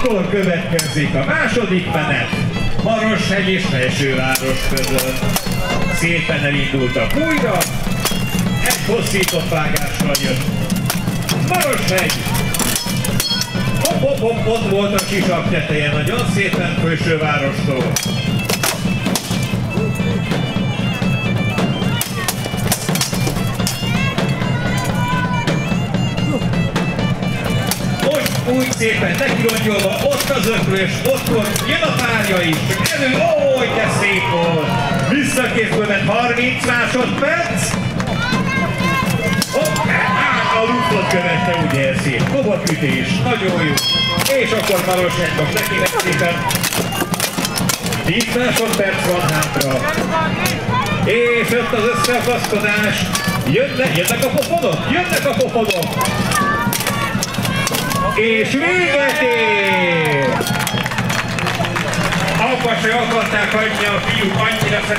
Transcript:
Akkor következik a második menet Maroshegy és Felsőváros között. Szépen elindultak újra, egy hosszított vágással jött. Maroshegy! Hopp, ott volt a sisak teteje, nagyon szépen Felsővárostól. Úgy szépen nekirongyolva, ott az ökrös, ott volt, jön a párja is, elő, ó, de szép volt! Visszakészből ment 30 másodperc. A luftot követte, ugye szép, kobakütés, nagyon jó. És akkor Maroshegy neki szépen 10 másodperc van hátra. És jött az összeakaszkodás. Jönnek a pofonok, és véget ér! Apa se akarták hagyni a fiúk, annyira szeretik.